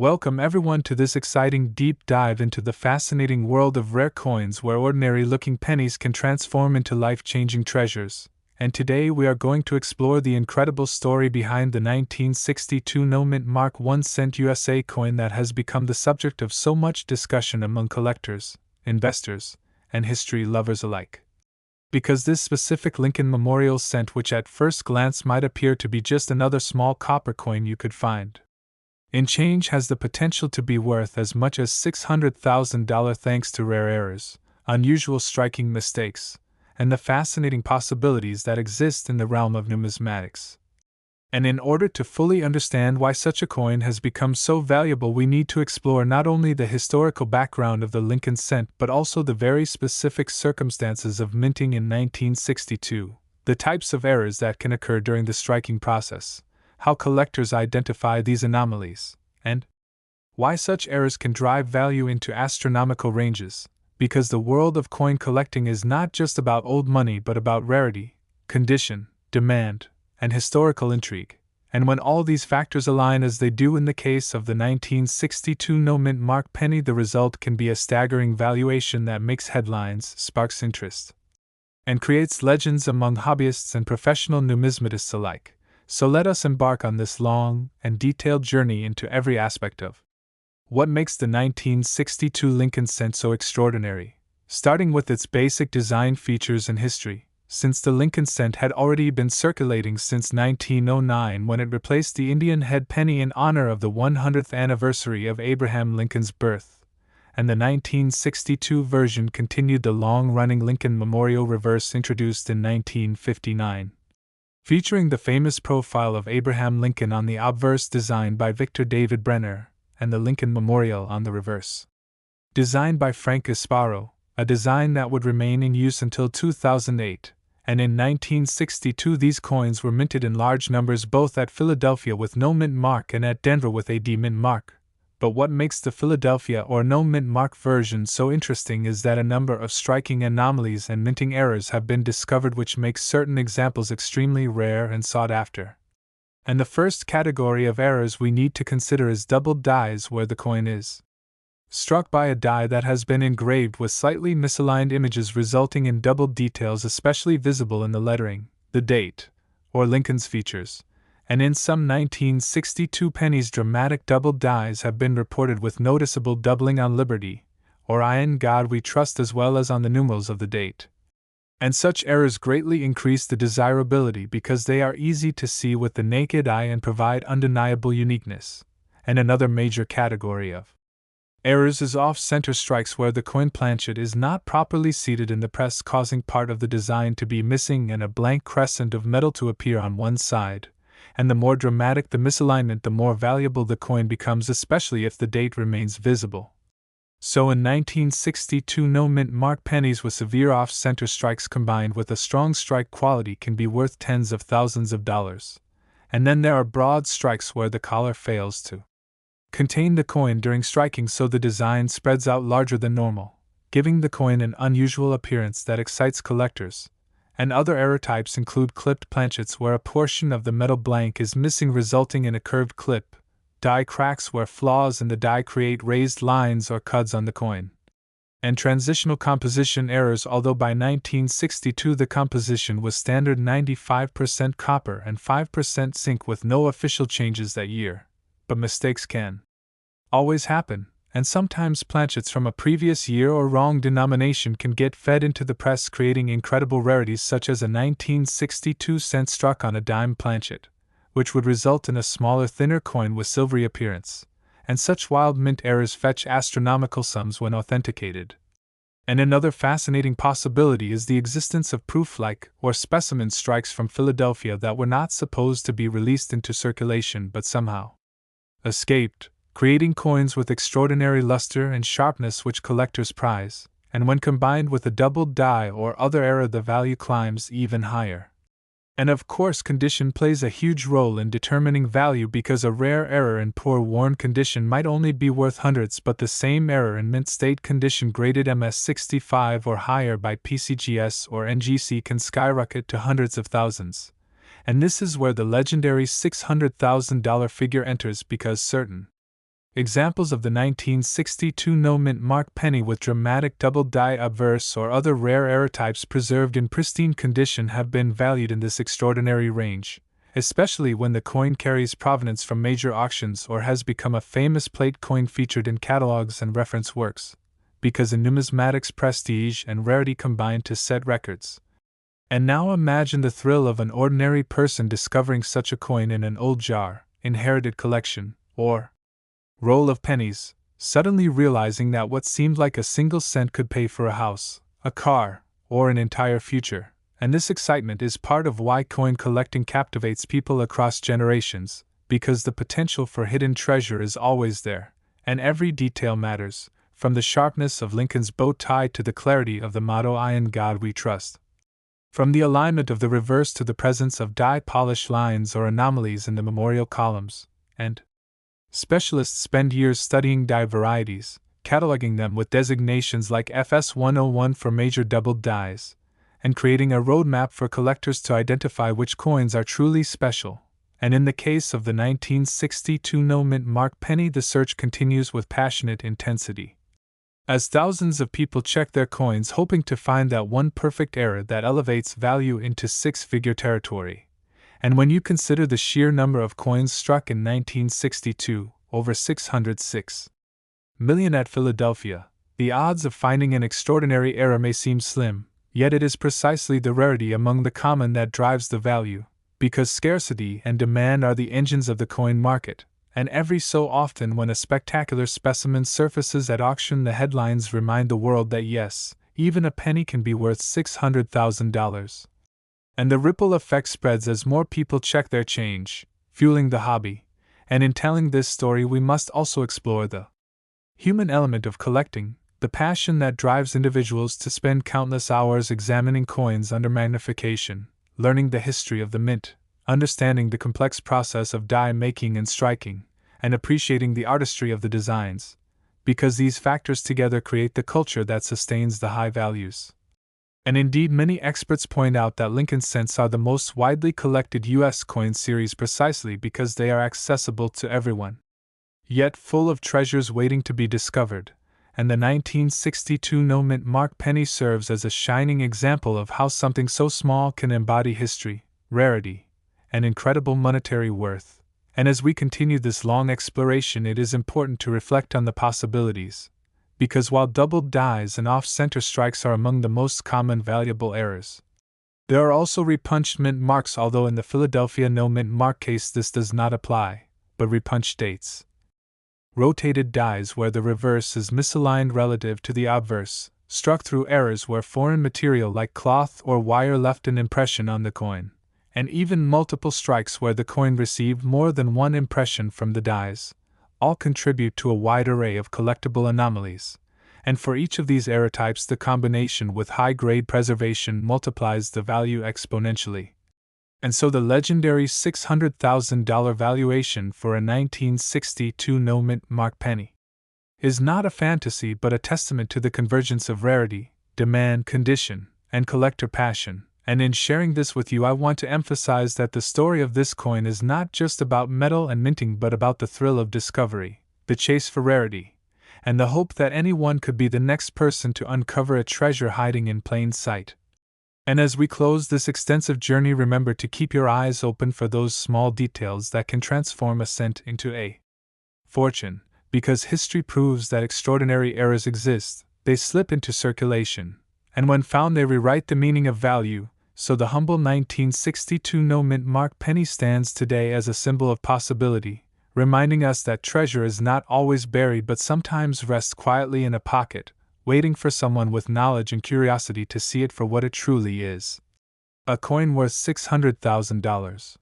Welcome everyone to this exciting deep dive into the fascinating world of rare coins where ordinary-looking pennies can transform into life-changing treasures. And today we are going to explore the incredible story behind the 1962 no-mint mark 1 cent USA coin that has become the subject of so much discussion among collectors, investors, and history lovers alike. Because this specific Lincoln Memorial cent, which at first glance might appear to be just another small copper coin you could find in change, has the potential to be worth as much as $600,000 thanks to rare errors, unusual striking mistakes, and the fascinating possibilities that exist in the realm of numismatics. And in order to fully understand why such a coin has become so valuable, we need to explore not only the historical background of the Lincoln cent but also the very specific circumstances of minting in 1962, the types of errors that can occur during the striking process, how collectors identify these anomalies, and why such errors can drive value into astronomical ranges, because the world of coin collecting is not just about old money but about rarity, condition, demand, and historical intrigue. And when all these factors align as they do in the case of the 1962 no-mint mark penny, the result can be a staggering valuation that makes headlines, sparks interest, and creates legends among hobbyists and professional numismatists alike. So let us embark on this long and detailed journey into every aspect of what makes the 1962 Lincoln cent so extraordinary, starting with its basic design features and history. Since the Lincoln cent had already been circulating since 1909 when it replaced the Indian head penny in honor of the 100th anniversary of Abraham Lincoln's birth, and the 1962 version continued the long-running Lincoln Memorial reverse introduced in 1959. Featuring the famous profile of Abraham Lincoln on the obverse designed by Victor David Brenner, and the Lincoln Memorial on the reverse, designed by Frank Gasparo, a design that would remain in use until 2008, and in 1962 these coins were minted in large numbers both at Philadelphia with no mint mark and at Denver with a D-mint mark. But what makes the Philadelphia or no mint mark version so interesting is that a number of striking anomalies and minting errors have been discovered which makes certain examples extremely rare and sought after. And the first category of errors we need to consider is doubled dies, where the coin is struck by a die that has been engraved with slightly misaligned images, resulting in doubled details especially visible in the lettering, the date, or Lincoln's features. And in some 1962 pennies, dramatic doubled dies have been reported with noticeable doubling on Liberty, or I in God We Trust, as well as on the numerals of the date. And such errors greatly increase the desirability because they are easy to see with the naked eye and provide undeniable uniqueness. And another major category of errors is off-center strikes, where the coin planchet is not properly seated in the press, causing part of the design to be missing and a blank crescent of metal to appear on one side. And the more dramatic the misalignment, the more valuable the coin becomes, especially if the date remains visible. So in 1962 no-mint mark pennies with severe off-center strikes combined with a strong strike quality can be worth tens of thousands of dollars. And then there are broad strikes where the collar fails to contain the coin during striking, so the design spreads out larger than normal, giving the coin an unusual appearance that excites collectors. And other error types include clipped planchets, where a portion of the metal blank is missing, resulting in a curved clip, die cracks where flaws in the die create raised lines or cuts on the coin, and transitional composition errors, although by 1962 the composition was standard 95% copper and 5% zinc with no official changes that year. But mistakes can always happen, and sometimes planchets from a previous year or wrong denomination can get fed into the press, creating incredible rarities such as a 1962 cent struck on a dime planchet, which would result in a smaller, thinner coin with silvery appearance. And such wild mint errors fetch astronomical sums when authenticated. And another fascinating possibility is the existence of proof-like or specimen strikes from Philadelphia that were not supposed to be released into circulation but somehow escaped, creating coins with extraordinary luster and sharpness which collectors prize, and when combined with a doubled die or other error, the value climbs even higher. And of course, condition plays a huge role in determining value, because a rare error in poor worn condition might only be worth hundreds, but the same error in mint state condition graded MS65 or higher by PCGS or NGC can skyrocket to hundreds of thousands. And this is where the legendary $600,000 figure enters, because certain Examples of the 1962 no-mint mark penny with dramatic double-die obverse or other rare error types preserved in pristine condition have been valued in this extraordinary range, especially when the coin carries provenance from major auctions or has become a famous plate coin featured in catalogs and reference works, because in numismatics prestige and rarity combine to set records. And now imagine the thrill of an ordinary person discovering such a coin in an old jar, inherited collection, or roll of pennies, suddenly realizing that what seemed like a single cent could pay for a house, a car, or an entire future. And this excitement is part of why coin collecting captivates people across generations, because the potential for hidden treasure is always there, and every detail matters, from the sharpness of Lincoln's bow tie to the clarity of the motto "In God We Trust." From the alignment of the reverse to the presence of dye-polished lines or anomalies in the memorial columns, and specialists spend years studying die varieties, cataloging them with designations like FS101 for major doubled dies, and creating a roadmap for collectors to identify which coins are truly special. And in the case of the 1962 no-mint mark penny, the search continues with passionate intensity, as thousands of people check their coins hoping to find that one perfect error that elevates value into six-figure territory. And when you consider the sheer number of coins struck in 1962, over 606 million at Philadelphia, the odds of finding an extraordinary error may seem slim, yet it is precisely the rarity among the common that drives the value, because scarcity and demand are the engines of the coin market. And every so often, when a spectacular specimen surfaces at auction, the headlines remind the world that yes, even a penny can be worth $600,000. And the ripple effect spreads as more people check their change, fueling the hobby. And in telling this story, we must also explore the human element of collecting, the passion that drives individuals to spend countless hours examining coins under magnification, learning the history of the mint, understanding the complex process of die making and striking, and appreciating the artistry of the designs, because these factors together create the culture that sustains the high values. And indeed, many experts point out that Lincoln cents are the most widely collected U.S. coin series precisely because they are accessible to everyone, yet full of treasures waiting to be discovered. And the 1962 no-mint mark penny serves as a shining example of how something so small can embody history, rarity, and incredible monetary worth. And as we continue this long exploration, it is important to reflect on the possibilities, because while doubled dies and off-center strikes are among the most common valuable errors, there are also repunched mint marks, although in the Philadelphia no-mint mark case this does not apply, but repunched dates. Rotated dies where the reverse is misaligned relative to the obverse, struck through errors where foreign material like cloth or wire left an impression on the coin, and even multiple strikes where the coin received more than one impression from the dies, all contribute to a wide array of collectible anomalies. And for each of these error types, the combination with high-grade preservation multiplies the value exponentially. And so the legendary $600,000 valuation for a 1962 no-mint mark penny is not a fantasy but a testament to the convergence of rarity, demand, condition, and collector passion. And in sharing this with you, I want to emphasize that the story of this coin is not just about metal and minting but about the thrill of discovery, the chase for rarity, and the hope that anyone could be the next person to uncover a treasure hiding in plain sight. And as we close this extensive journey, remember to keep your eyes open for those small details that can transform a cent into a fortune, because history proves that extraordinary errors exist. They slip into circulation, and when found they rewrite the meaning of value. So the humble 1962 no-mint mark penny stands today as a symbol of possibility, reminding us that treasure is not always buried but sometimes rests quietly in a pocket, waiting for someone with knowledge and curiosity to see it for what it truly is. A coin worth $600,000.